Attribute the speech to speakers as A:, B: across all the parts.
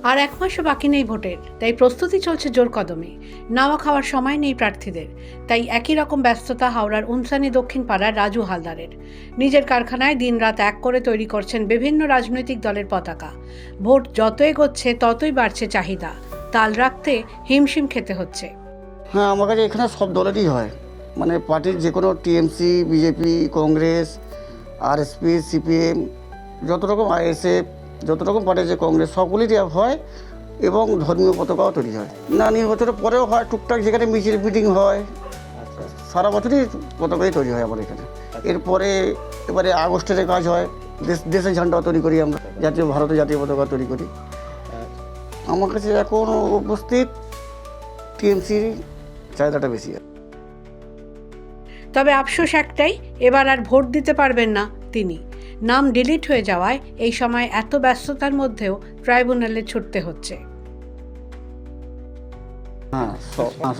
A: আর এক মাসও বাকি নেই ভোটের, তাই প্রস্তুতি চলছে জোর কদমে। নাওয়া খাওয়ার সময় নেই প্রার্থীদের, তাই একই রকম ব্যস্ততা হাওড়ার উনসানি দক্ষিণ পাড়ার রাজু হালদারের। নিজের কারখানায় দিনরাত এক করে তৈরি করছেন বিভিন্ন রাজনৈতিক দলের পতাকা। ভোট যত এগোচ্ছে ততই বাড়ছে চাহিদা, তাল রাখতে হিমশিম খেতে হচ্ছে।
B: হ্যাঁ, আমার কাছে এখানে সব দলেরই হয়, মানে পার্টির যে কোনো TMC, BJP, Congress, RSP, CPM, যত রকম আইএসএফ, যত রকম পার্টির যে কংগ্রেস, সবগুলিরই হয় এবং ধর্মীয় পতাকাও তৈরি হয়। না, নির্বাচনের পরেও হয় টুকটাক, যেখানে মিছিল মিটিং হয়, সারা বছরই পতাকাই তৈরি হয় আমার এখানে। এরপরে এবারে আগস্টের কাজ হয়, দেশের ঝান্ডা তৈরি করি আমরা, ভারতের জাতীয় পতাকা তৈরি করি। আমার কাছে এখন উপস্থিত টিএমসির চাহিদাটা বেশি।
A: তবে আফসোস একটাই, এবার আর ভোট দিতে পারবেন না তিনি। নাম ডিলিট হয়ে যাওয়ায় এই সময় এত ব্যস্ততার মধ্যেও ট্রাইব্যুনালে ছুটতে হচ্ছে।
B: হ্যাঁ,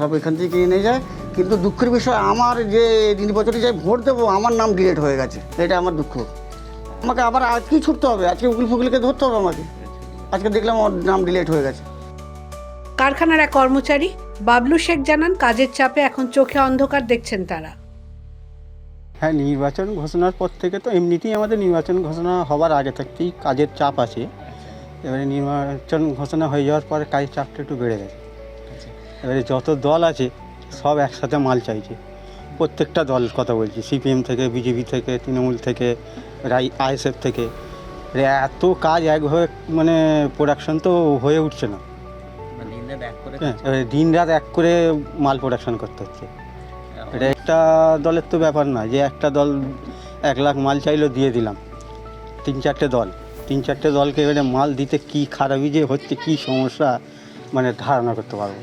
B: সব এখান থেকে এনে যায়, কিন্তু দুঃখের বিষয় আমার যে নির্বাচনে যাই ভোট দেবো, আমার নাম ডিলিট হয়ে গেছে। এটা আমার দুঃখ। আমাকে আবার আজকেই ছুটতে হবে, আজকে উকিল ফুকিলকে ধরতে হবে আমাকে। আজকে দেখলাম আমার নাম ডিলিট হয়ে গেছে।
A: কারখানার এক কর্মচারী বাবলু শেখ জানান, কাজের চাপে এখন চোখে অন্ধকার দেখছেন তারা।
C: হ্যাঁ, নির্বাচন ঘোষণার পর থেকে তো এমনিতেই আমাদের নির্বাচন ঘোষণা হওয়ার আগে থেকেই কাজের চাপ আছে। এবারে নির্বাচন ঘোষণা হয়ে যাওয়ার পরে কাজের চাপটা একটু বেড়ে গেছে। এবারে যত দল আছে সব একসাথে মাল চাইছে, প্রত্যেকটা দল কথা বলছি, সিপিএম থেকে, বিজেপি থেকে, তৃণমূল থেকে, আইএসএফ থেকে। এত কাজ একভাবে মানে প্রোডাকশন তো হয়ে উঠছে না। দিন রাত এক করে মাল প্রোডাকশন করতে হচ্ছে। এটা একটা দলের তো ব্যাপার না যে একটা দল 1 লাখ মাল চাইলো দিয়ে দিলাম। 3-4টে দলকে এবারে মাল দিতে কি খারাপই যে হচ্ছে, কি সমস্যা মানে ধারণা করতে পারবো।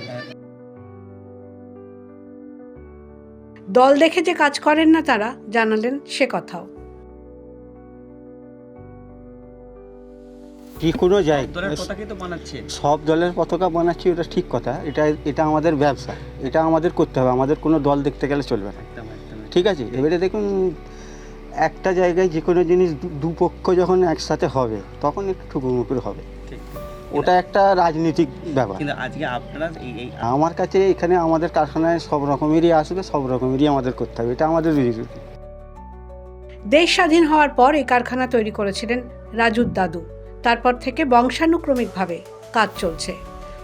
A: দল দেখে যে কাজ করেন না তারা, জানালেন সে কথাও।
C: যে কোনো জায়গায় সব দলের পতাকা বানাচ্ছি, ওটা ঠিক কথা। এটা আমাদের ব্যবসা, এটা আমাদের করতে হবে, আমাদের কোনো দল দেখতে গেলে চলবে না। ঠিক আছে, এবারে দেখুন একটা জায়গায় যে কোনো জিনিস দুপক্ষ যখন একসাথে হবে তখন একটু ঠুকুমুকুর হবে, ওটা একটা রাজনৈতিক ব্যাপার। আমার কাছে এখানে আমাদের কারখানায় সব রকমেরই আসবে, সব রকমেরই আমাদের করতে হবে, এটা আমাদের রীতি।
A: দেশ স্বাধীন হওয়ার পর এই কারখানা তৈরি করেছিলেন রাজুর দাদু। তারপর থেকে বংশানুক্রমিকভাবে কাজ চলছে।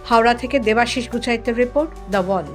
A: হাওড়া থেকে দেবাশিস গুছাইতের রিপোর্ট, দ্য ওয়াল।